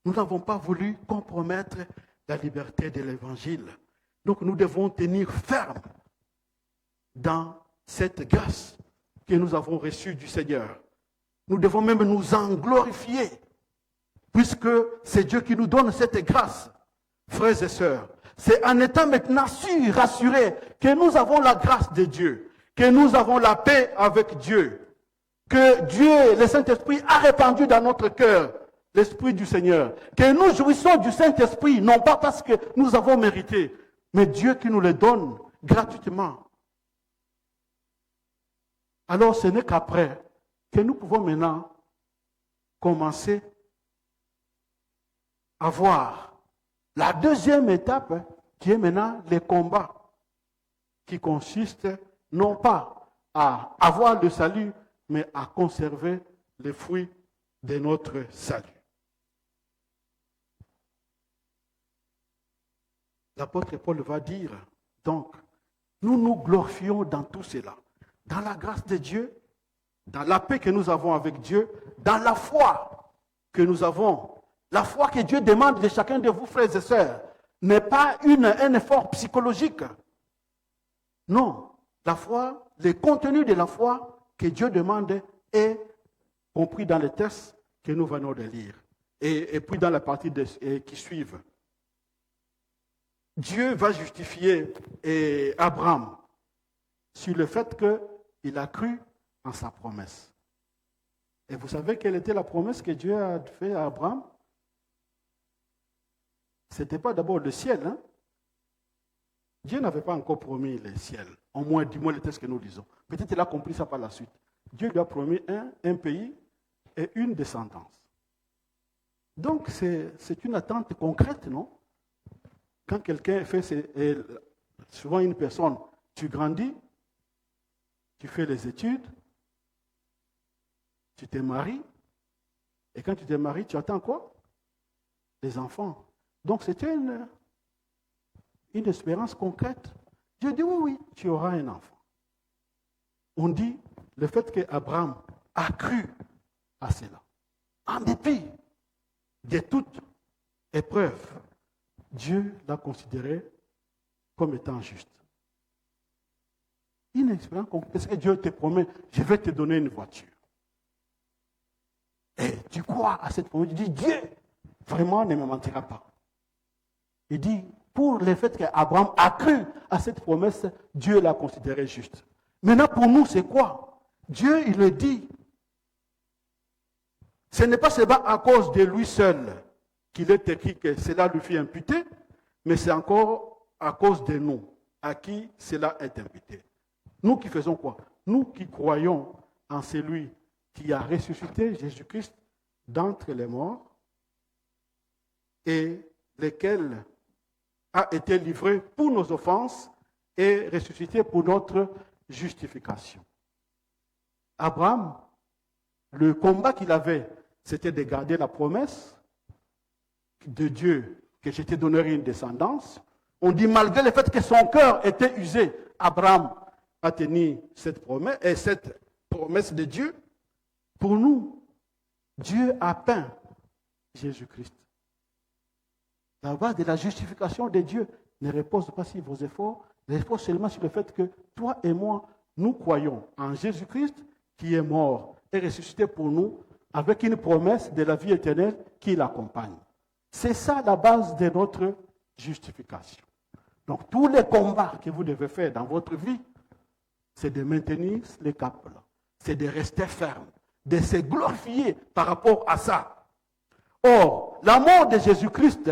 S1: Nous n'avons pas voulu compromettre la liberté de l'évangile. Donc nous devons tenir ferme dans cette grâce que nous avons reçue du Seigneur. Nous devons même nous en glorifier, puisque c'est Dieu qui nous donne cette grâce. frères et sœurs, c'est en étant maintenant sûrs, rassurés, que nous avons la grâce de Dieu, que nous avons la paix avec Dieu, que Dieu, le Saint-Esprit, a répandu dans notre cœur l'Esprit du Seigneur, que nous jouissons du Saint-Esprit, non pas parce que nous avons mérité, mais Dieu qui nous le donne gratuitement. Alors ce n'est qu'après que nous pouvons maintenant commencer à voir la deuxième étape qui est maintenant le combat, qui consiste non pas à avoir le salut, mais à conserver les fruits de notre salut. L'apôtre Paul va dire, donc, nous nous glorifions dans tout cela, dans la grâce de Dieu, dans la paix que nous avons avec Dieu, dans la foi que nous avons. La foi que Dieu demande de chacun de vous, frères et sœurs, n'est pas un effort psychologique. Non, la foi, le contenu de la foi que Dieu demande est compris dans les textes que nous venons de lire. Et puis dans la partie qui suivent. Dieu va justifier Abraham sur le fait qu'il a cru en sa promesse. Et vous savez quelle était la promesse que Dieu a faite à Abraham? Ce n'était pas d'abord le ciel. Hein? Dieu n'avait pas encore promis le ciel. Au moins, dis-moi le texte que nous lisons. Peut-être qu'il a compris ça par la suite. Dieu lui a promis un pays et une descendance. Donc, c'est une attente concrète, non? Quand quelqu'un fait, souvent une personne, tu grandis, tu fais les études, tu te maries, et quand tu te maries, tu attends quoi? Les enfants. Donc, c'était une espérance concrète. Dieu dit, oui, tu auras un enfant. On dit, le fait qu'Abraham a cru à cela, en dépit de toute épreuve, Dieu l'a considéré comme étant juste. Une expérience concrète, parce que Dieu te promet, je vais te donner une voiture. Et tu crois à cette promesse, tu dis, Dieu, vraiment ne me mentira pas. Il dit, pour le fait qu'Abraham a cru à cette promesse, Dieu l'a considéré juste. Maintenant, pour nous, c'est quoi? Dieu, il le dit. Ce n'est pas seulement à cause de lui seul qu'il est écrit que cela lui fut imputé, mais c'est encore à cause de nous, à qui cela est imputé. Nous qui faisons quoi? Nous qui croyons en celui qui a ressuscité Jésus-Christ d'entre les morts et lequel a été livré pour nos offenses et ressuscité pour notre justification. Abraham, le combat qu'il avait, c'était de garder la promesse de Dieu que je te donnerai une descendance. On dit malgré le fait que son cœur était usé, Abraham a tenu cette promesse de Dieu. Pour nous, Dieu a peint Jésus-Christ. La base de la justification de Dieu ne repose pas sur vos efforts, elle repose seulement sur le fait que toi et moi, nous croyons en Jésus-Christ qui est mort et ressuscité pour nous avec une promesse de la vie éternelle qui l'accompagne. C'est ça la base de notre justification. Donc tous les combats que vous devez faire dans votre vie, c'est de maintenir les caps là. C'est de rester ferme, de se glorifier par rapport à ça. Or, la mort de Jésus-Christ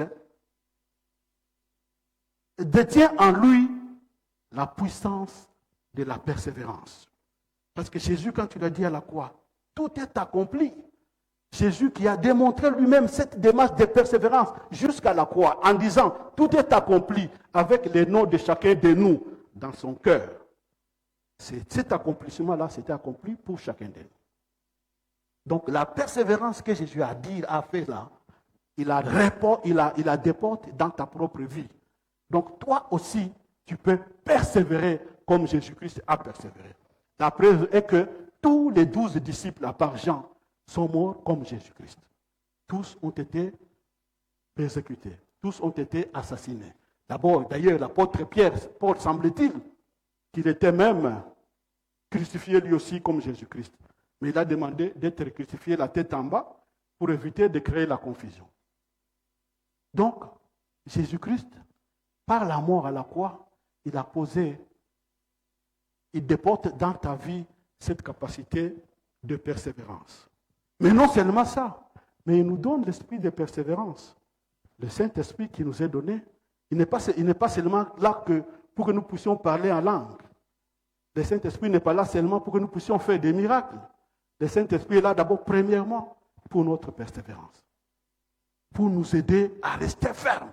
S1: détient en lui la puissance de la persévérance. Parce que Jésus, quand il a dit à la croix, tout est accompli. Jésus qui a démontré lui-même cette démarche de persévérance jusqu'à la croix, en disant, tout est accompli avec les noms de chacun de nous dans son cœur. Cet accomplissement-là, c'était accompli pour chacun de nous. Donc la persévérance que Jésus a fait là, il la déporte dans ta propre vie. Donc toi aussi, tu peux persévérer comme Jésus-Christ a persévéré. La preuve est que tous les 12 disciples, à part Jean, sont morts comme Jésus-Christ. Tous ont été persécutés. Tous ont été assassinés. D'abord, d'ailleurs, l'apôtre Pierre, Paul, semble-t-il, qu'il était même crucifié lui aussi comme Jésus-Christ. Mais il a demandé d'être crucifié la tête en bas pour éviter de créer la confusion. Donc, Jésus-Christ, par la mort à la croix, il a posé, il déporte dans ta vie cette capacité de persévérance. Mais non seulement ça, mais il nous donne l'esprit de persévérance. Le Saint-Esprit qui nous est donné, il n'est pas seulement là pour que nous puissions parler en langue. Le Saint-Esprit n'est pas là seulement pour que nous puissions faire des miracles. Le Saint-Esprit est là d'abord, premièrement, pour notre persévérance. Pour nous aider à rester fermes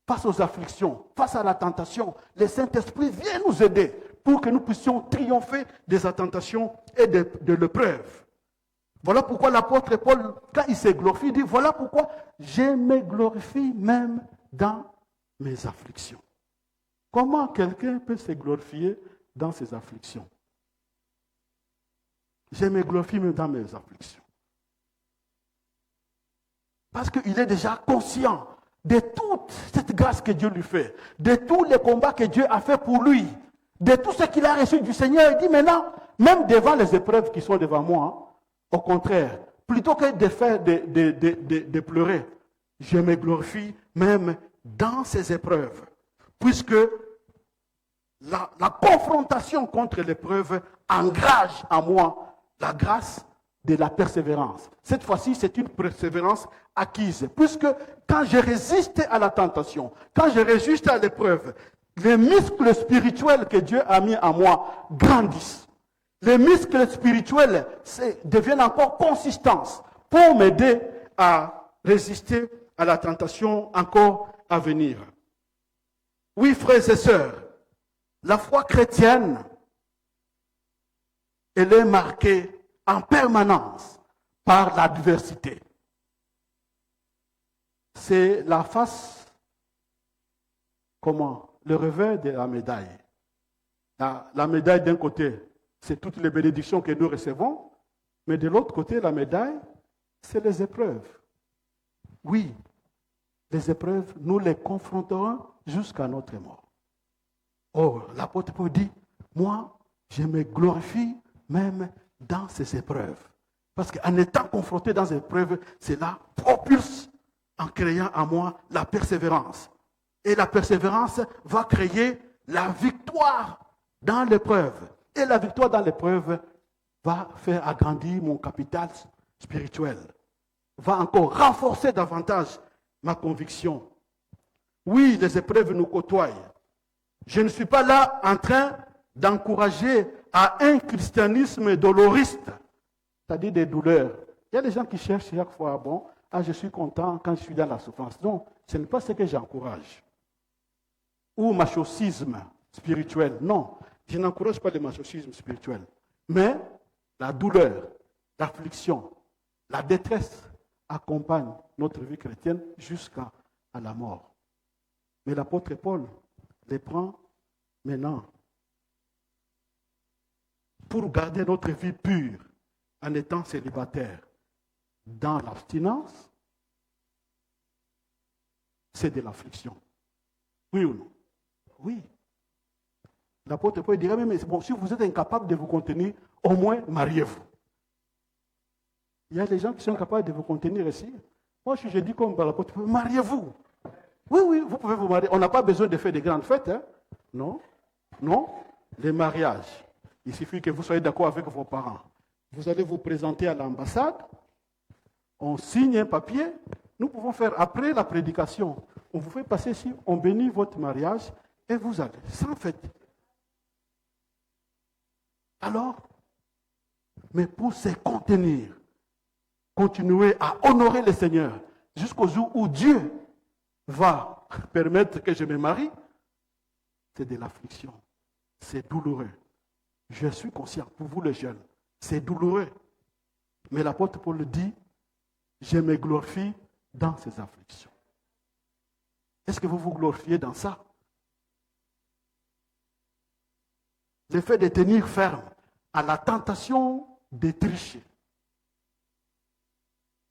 S1: face aux afflictions, face à la tentation. Le Saint-Esprit vient nous aider pour que nous puissions triompher des tentations et de l'épreuve. Voilà pourquoi l'apôtre Paul, quand il se glorifie, dit, voilà pourquoi je me glorifie même dans mes afflictions. Comment quelqu'un peut se glorifier dans ses afflictions? Je me glorifie même dans mes afflictions. Parce qu'il est déjà conscient de toute cette grâce que Dieu lui fait, de tous les combats que Dieu a fait pour lui, de tout ce qu'il a reçu du Seigneur. Il dit maintenant, même devant les épreuves qui sont devant moi, au contraire, plutôt que de pleurer, je me glorifie même dans ces épreuves, puisque la confrontation contre l'épreuve engage en moi la grâce de la persévérance. Cette fois-ci, c'est une persévérance acquise, puisque quand je résiste à la tentation, quand je résiste à l'épreuve, les muscles spirituels que Dieu a mis en moi grandissent. Les muscles spirituels deviennent encore consistants pour m'aider à résister à la tentation encore à venir. Oui, frères et sœurs, la foi chrétienne, elle est marquée en permanence par l'adversité. C'est la face, le revers de la médaille. La médaille d'un côté, c'est toutes les bénédictions que nous recevons, mais de l'autre côté, la médaille, c'est les épreuves. Oui, les épreuves, nous les confronterons jusqu'à notre mort. Or, l'apôtre Paul dit, moi, je me glorifie même dans ces épreuves. Parce qu'en étant confronté dans ces épreuves, cela propulse en créant en moi la persévérance. Et la persévérance va créer la victoire dans l'épreuve. Et la victoire dans l'épreuve va faire agrandir mon capital spirituel, va encore renforcer davantage ma conviction. Oui, les épreuves nous côtoient. Je ne suis pas là en train d'encourager à un christianisme doloriste, c'est-à-dire des douleurs. Il y a des gens qui cherchent chaque fois, je suis content quand je suis dans la souffrance. Non, ce n'est pas ce que j'encourage. Ou machisme spirituel. Non, je n'encourage pas le machisme spirituel. Mais la douleur, l'affliction, la détresse accompagnent notre vie chrétienne jusqu'à la mort. Mais l'apôtre Paul les prend maintenant pour garder notre vie pure en étant célibataire. Dans l'abstinence, c'est de l'affliction. Oui ou non? Oui. L'apôtre Paul dirait, mais bon, si vous êtes incapable de vous contenir, au moins mariez-vous. Il y a des gens qui sont capables de vous contenir ici. Moi, je dis comme l'apôtre Paul, mariez-vous. Oui, vous pouvez vous marier. On n'a pas besoin de faire des grandes fêtes. Hein? Non. Les mariages. Il suffit que vous soyez d'accord avec vos parents. Vous allez vous présenter à l'ambassade. On signe un papier. Nous pouvons faire après la prédication. On vous fait passer ici, on bénit votre mariage et vous allez, sans fête. Alors, mais pour se contenir, continuer à honorer le Seigneur jusqu'au jour où Dieu va permettre que je me marie, c'est de l'affliction. C'est douloureux. Je suis conscient, pour vous les jeunes, c'est douloureux. Mais l'apôtre Paul le dit, je me glorifie dans ces afflictions. Est-ce que vous vous glorifiez dans ça? Le fait de tenir ferme à la tentation de tricher.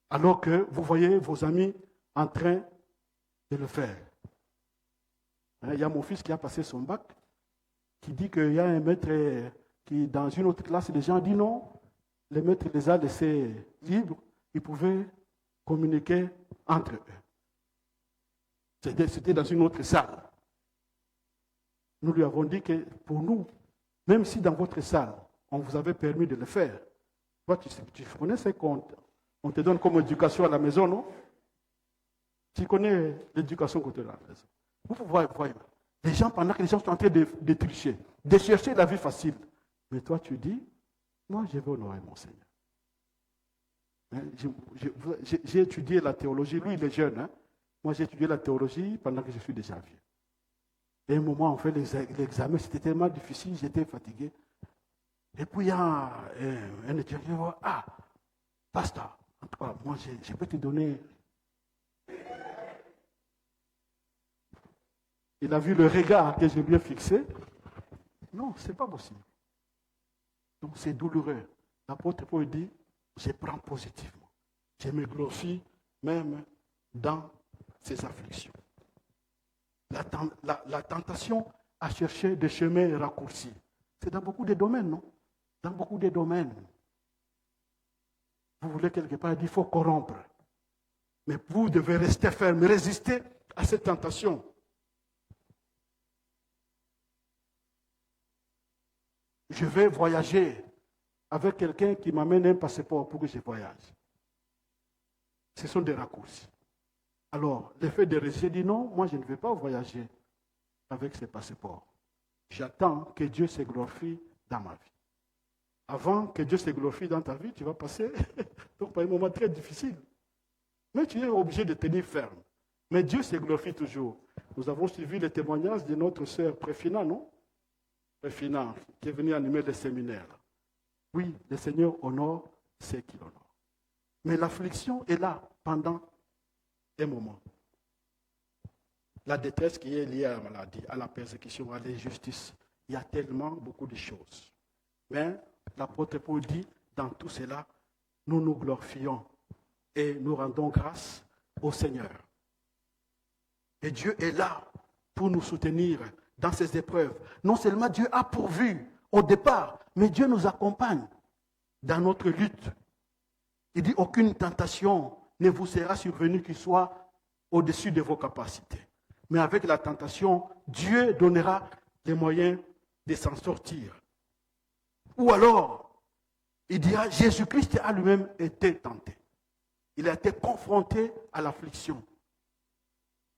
S1: Alors que vous voyez vos amis en train de le faire. Il y a mon fils qui a passé son bac, qui dit qu'il y a un maître qui, dans une autre classe, les gens disent non, le maître les a laissés libres, ils pouvaient communiquer entre eux. C'était dans une autre salle. Nous lui avons dit que pour nous, même si dans votre salle, on vous avait permis de le faire, toi, tu connais ces comptes. On te donne comme éducation à la maison, non? Tu connais l'éducation qu'on te donne à la maison. Vous voyez, les gens, pendant que les gens sont en train de tricher, de chercher la vie facile. Mais toi, tu dis, moi, je veux honorer mon Seigneur. J'ai étudié la théologie. Lui, il est jeune. Hein? Moi, j'ai étudié la théologie pendant que je suis déjà vieux. Et à un moment, on fait l'examen. C'était tellement difficile, j'étais fatigué. Et puis, il y a un étudiant qui dit, ah, pasteur, en tout cas, moi, je peux te donner. Il a vu le regard que je lui ai fixé. Non, ce n'est pas possible. Donc, c'est douloureux. L'apôtre Paul dit, je prends positivement. Je me glorifie même dans ces afflictions. La tentation à chercher des chemins raccourcis. C'est dans beaucoup de domaines, non? Dans beaucoup de domaines. Vous voulez quelque part dire, il faut corrompre. Mais vous devez rester ferme, résister à cette tentation. Je vais voyager avec quelqu'un qui m'amène un passeport pour que je voyage. Ce sont des raccourcis. Alors, le fait de résister, dit non, moi je ne vais pas voyager avec ce passeport. J'attends que Dieu se glorifie dans ma vie. Avant que Dieu se glorifie dans ta vie, tu vas passer donc, par un moment très difficile. Mais tu es obligé de tenir ferme. Mais Dieu se glorifie toujours. Nous avons suivi le témoignage de notre sœur Préfina, non? Préfina, qui est venue animer le séminaire. Oui, le Seigneur honore ceux qui l'honorent. Mais l'affliction est là pendant un moment. La détresse qui est liée à la maladie, à la persécution, à l'injustice, il y a tellement beaucoup de choses. Mais l'apôtre Paul dit, dans tout cela, nous nous glorifions et nous rendons grâce au Seigneur. Et Dieu est là pour nous soutenir dans ces épreuves. Non seulement Dieu a pourvu au départ, mais Dieu nous accompagne dans notre lutte. Il dit, aucune tentation ne vous sera survenue qui soit au-dessus de vos capacités. Mais avec la tentation, Dieu donnera les moyens de s'en sortir. Ou alors, il dira, Jésus-Christ a lui-même été tenté. Il a été confronté à l'affliction.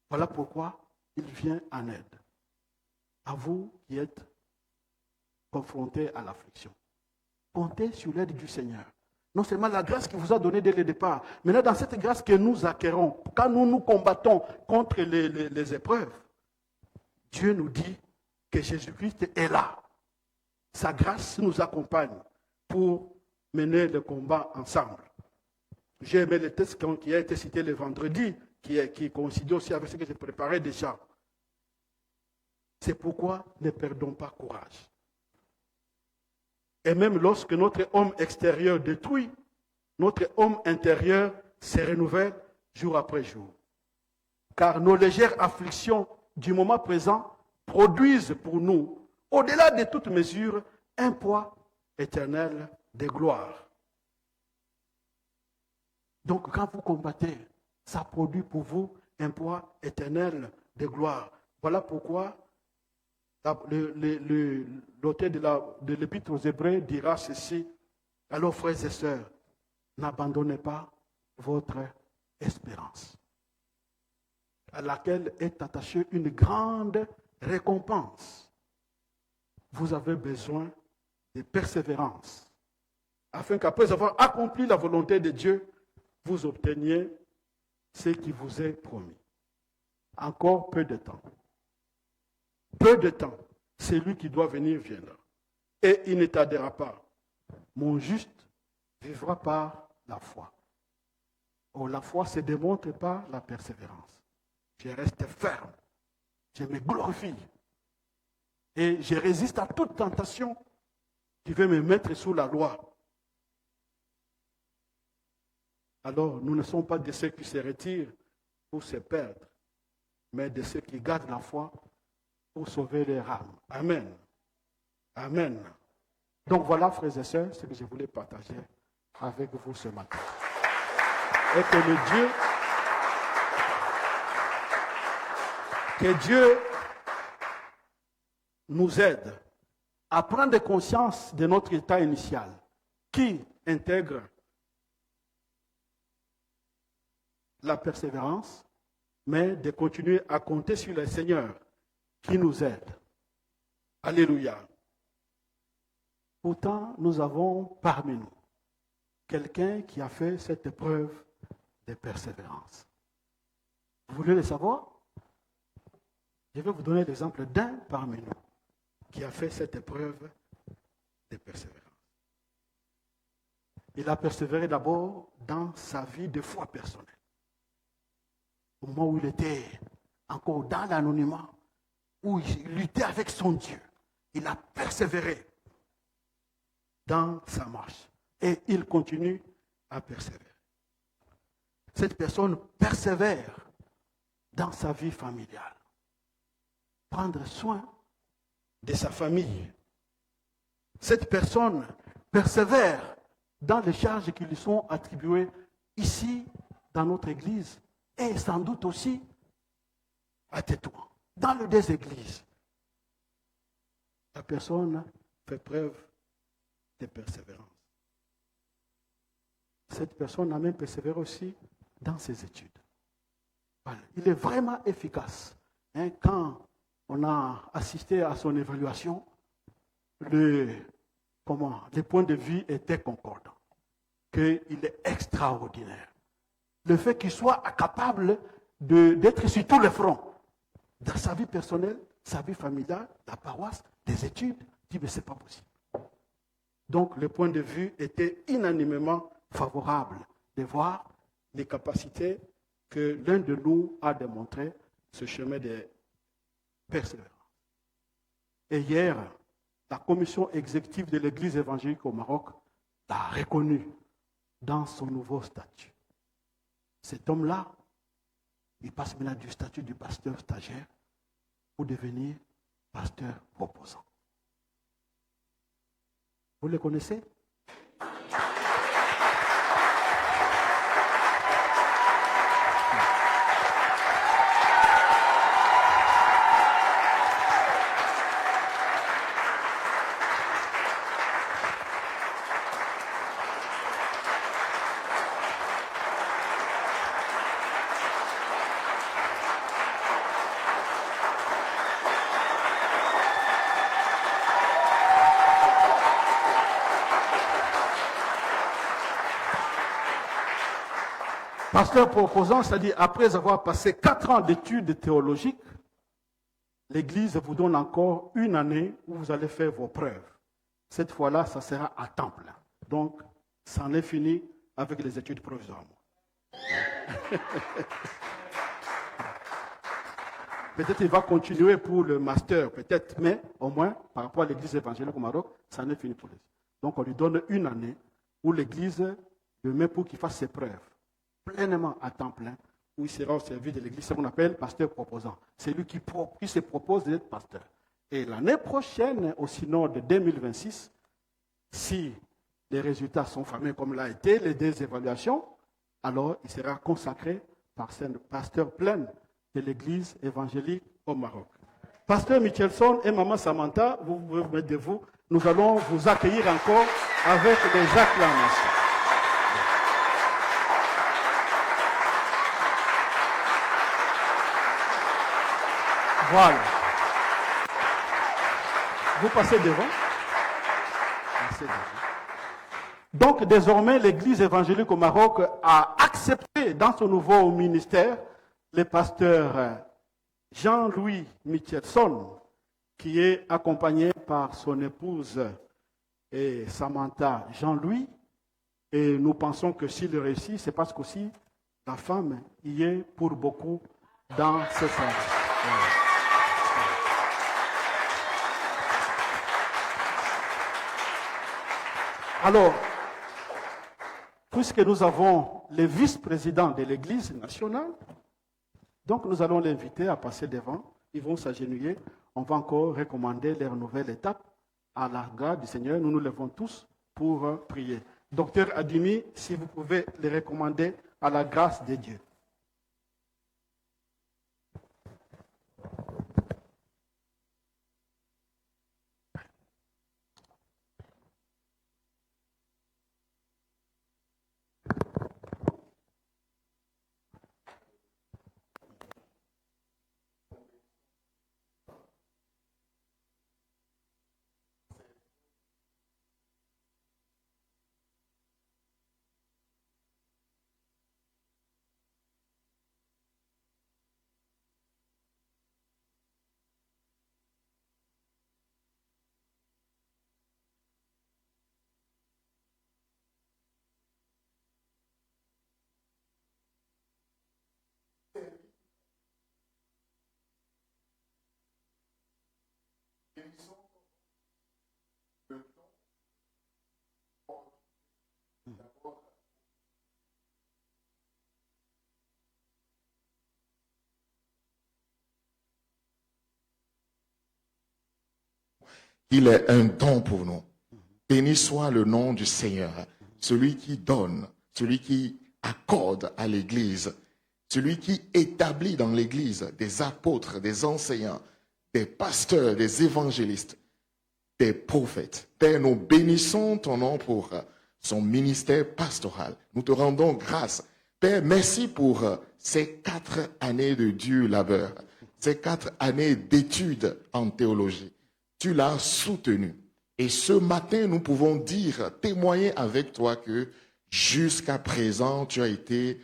S1: Voilà pourquoi il vient en aide. À vous qui êtes confrontés à l'affliction. Comptez sur l'aide du Seigneur. Non seulement la grâce qu'il vous a donnée dès le départ, mais là, dans cette grâce que nous acquérons, quand nous nous combattons contre les épreuves, Dieu nous dit que Jésus-Christ est là. Sa grâce nous accompagne pour mener le combat ensemble. J'ai aimé le texte qui a été cité le vendredi, qui coïncide aussi avec ce que j'ai préparé déjà. C'est pourquoi ne perdons pas courage. Et même lorsque notre homme extérieur détruit, notre homme intérieur se renouvelle jour après jour. Car nos légères afflictions du moment présent produisent pour nous, au-delà de toute mesure, un poids éternel de gloire. Donc quand vous combattez, ça produit pour vous un poids éternel de gloire. Voilà pourquoi l'auteur de l'Épître aux Hébreux dira ceci. Alors, frères et sœurs, n'abandonnez pas votre espérance, à laquelle est attachée une grande récompense. Vous avez besoin de persévérance, afin qu'après avoir accompli la volonté de Dieu, vous obteniez ce qui vous est promis. Encore peu de temps. Peu de temps, celui qui doit venir viendra. Et il ne tardera pas. Mon juste vivra par la foi. Or, la foi se démontre par la persévérance. Je reste ferme. Je me glorifie. Et je résiste à toute tentation qui veut me mettre sous la loi. Alors, nous ne sommes pas de ceux qui se retirent pour se perdre, mais de ceux qui gardent la foi pour sauver leur âme. Amen. Amen. Donc voilà, frères et sœurs, ce que je voulais partager avec vous ce matin. Et que le Dieu Que Dieu nous aide à prendre conscience de notre état initial qui intègre la persévérance, mais de continuer à compter sur le Seigneur qui nous aide. Alléluia. Pourtant, nous avons parmi nous quelqu'un qui a fait cette épreuve de persévérance. Vous voulez le savoir? Je vais vous donner l'exemple d'un parmi nous qui a fait cette épreuve de persévérance. Il a persévéré d'abord dans sa vie de foi personnelle. Au moment où il était encore dans l'anonymat, où il luttait avec son Dieu, il a persévéré dans sa marche. Et il continue à persévérer. Cette personne persévère dans sa vie familiale. Prendre soin de sa famille. Cette personne persévère dans les charges qui lui sont attribuées ici, dans notre église, et sans doute aussi à Tétouan, dans les deux églises. La personne fait preuve de persévérance. Cette personne a même persévéré aussi dans ses études. Voilà. Il est vraiment efficace. Quand on a assisté à son évaluation, les points de vue étaient concordants. Qu'il est extraordinaire. Le fait qu'il soit capable d'être sur tous les fronts, dans sa vie personnelle, sa vie familiale, la paroisse, des études, dit mais ce n'est pas possible. Donc le point de vue était unanimement favorable de voir les capacités que l'un de nous a démontré ce chemin de persévérance. Et hier, la commission exécutive de l'Église évangélique au Maroc l'a reconnu dans son nouveau statut. Cet homme-là, il passe maintenant du statut du pasteur stagiaire pour devenir pasteur proposant. Vous le connaissez? Pasteur proposant, c'est-à-dire après avoir passé 4 ans d'études théologiques, l'Église vous donne encore une année où vous allez faire vos preuves. Cette fois-là, ça sera à temps plein. Donc, ça en est fini avec les études provisoires. Peut-être qu'il va continuer pour le master, peut-être, mais au moins, par rapport à l'Église évangélique au Maroc, ça en est fini pour lui. Donc, on lui donne une année où l'Église le met pour qu'il fasse ses preuves. Pleinement à temps plein, où il sera au service de l'Église, ce qu'on appelle pasteur proposant. C'est lui qui se propose d'être pasteur. Et l'année prochaine, au synode de 2026, si les résultats sont fameux comme l'a été, les 2 évaluations, alors il sera consacré par pasteur plein de l'Église évangélique au Maroc. Pasteur Michelson et Maman Samantha, vous pouvez vous mettre debout. Nous allons vous accueillir encore avec des acclamations. Voilà. Vous passez devant. Donc, désormais, l'Église évangélique au Maroc a accepté dans son nouveau ministère le pasteur Jean-Louis Michelson, qui est accompagné par son épouse et Samantha Jean-Louis. Et nous pensons que s'il réussit, c'est parce qu'aussi la femme y est pour beaucoup dans ce service. Alors, puisque nous avons le vice-président de l'Église nationale, donc nous allons l'inviter à passer devant. Ils vont s'agenouiller. On va encore recommander leur nouvelle étape à la grâce du Seigneur. Nous nous levons tous pour prier. Docteur Adimi, si vous pouvez les recommander à la grâce de Dieu.
S2: Il est un don pour nous. Béni soit le nom du Seigneur, celui qui donne, celui qui accorde à l'Église, celui qui établit dans l'Église des apôtres, des enseignants, des pasteurs, des évangélistes, des prophètes. Père, nous bénissons ton nom pour son ministère pastoral. Nous te rendons grâce. Père, merci pour ces 4 années de dur labeur, ces 4 années d'études en théologie. Tu l'as soutenu. Et ce matin, nous pouvons dire, témoigner avec toi que jusqu'à présent, tu as été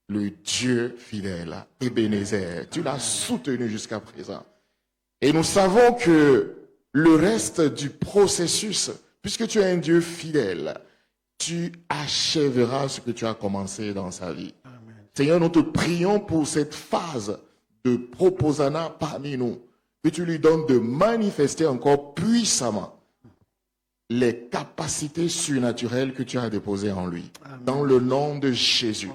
S2: le Dieu fidèle, Ebenezer. Tu l'as soutenu jusqu'à présent. Et nous savons que le reste du processus, puisque tu es un Dieu fidèle, tu achèveras ce que tu as commencé dans sa vie. Amen. Seigneur, nous te prions pour cette phase de proposana parmi nous, que tu lui donnes de manifester encore puissamment les capacités surnaturelles que tu as déposées en lui. Amen. Dans le nom de Jésus.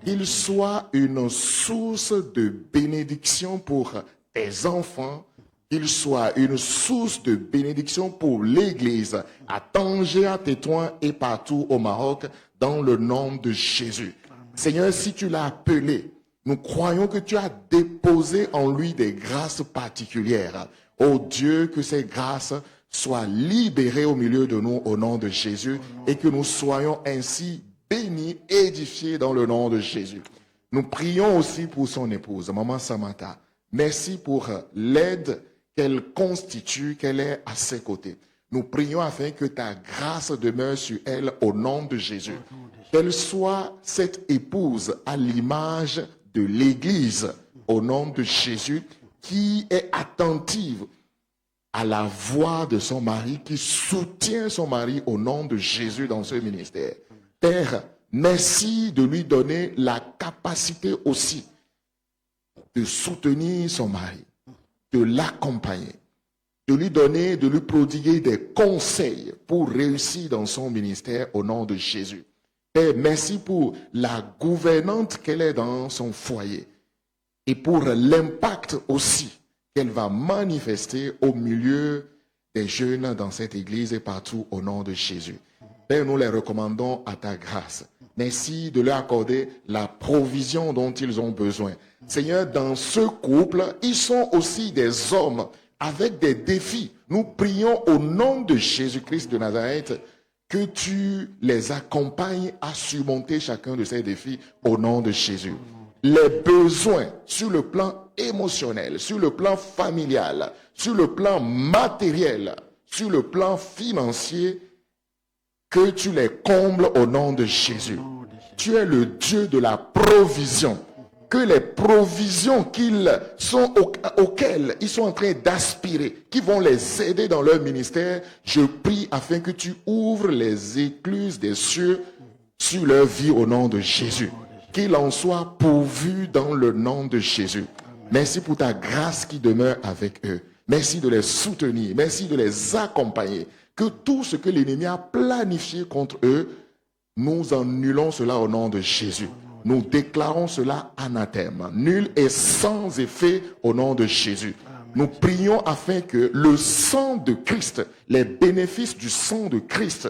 S2: Qu'il soit une source de bénédiction pour tes enfants, qu'il soit une source de bénédiction pour l'Église à Tanger, à Tétouan et partout au Maroc, dans le nom de Jésus. Amen. Seigneur, si tu l'as appelé, nous croyons que tu as déposé en lui des grâces particulières. Oh Dieu, que ces grâces soient libérées au milieu de nous au nom de Jésus et que nous soyons ainsi bénis, édifiés dans le nom de Jésus. Nous prions aussi pour son épouse, Maman Samantha. Merci pour l'aide qu'elle constitue, qu'elle est à ses côtés. Nous prions afin que ta grâce demeure sur elle au nom de Jésus. Qu'elle soit cette épouse à l'image de l'Église au nom de Jésus, qui est attentive à la voix de son mari, qui soutient son mari au nom de Jésus dans ce ministère. Père, merci de lui donner la capacité aussi de soutenir son mari, de l'accompagner, de lui donner, de lui prodiguer des conseils pour réussir dans son ministère au nom de Jésus. Père, merci pour la gouvernante qu'elle est dans son foyer et pour l'impact aussi qu'elle va manifester au milieu des jeunes dans cette église et partout au nom de Jésus. Père, nous les recommandons à ta grâce. Merci de leur accorder la provision dont ils ont besoin. Seigneur, dans ce couple, ils sont aussi des hommes avec des défis. Nous prions au nom de Jésus-Christ de Nazareth que tu les accompagnes à surmonter chacun de ces défis au nom de Jésus. Les besoins sur le plan émotionnel, sur le plan familial, sur le plan matériel, sur le plan financier, que tu les combles au nom de Jésus. Tu es le Dieu de la provision. Que les provisions auxquelles ils sont en train d'aspirer, qui vont les aider dans leur ministère, je prie afin que tu ouvres les écluses des cieux sur leur vie au nom de Jésus. Qu'il en soit pourvu dans le nom de Jésus. Merci pour ta grâce qui demeure avec eux. Merci de les soutenir. Merci de les accompagner. Que tout ce que l'ennemi a planifié contre eux, nous annulons cela au nom de Jésus. Nous déclarons cela anathème, nul et sans effet au nom de Jésus. Nous prions afin que le sang de Christ, les bénéfices du sang de Christ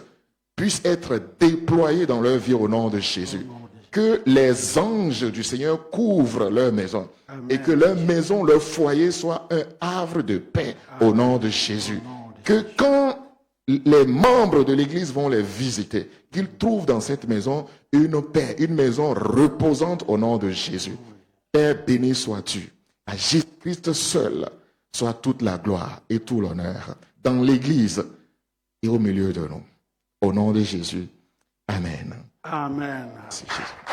S2: puissent être déployés dans leur vie au nom de Jésus. Que les anges du Seigneur couvrent leur maison et que leur maison, leur foyer soit un havre de paix au nom de Jésus. Que quand les membres de l'église vont les visiter, qu'ils trouvent dans cette maison une paix, une maison reposante au nom de Jésus. Père, béni sois-tu. À Jésus-Christ seul soit toute la gloire et tout l'honneur dans l'église et au milieu de nous. Au nom de Jésus. Amen.
S1: Amen.
S2: Merci Jésus.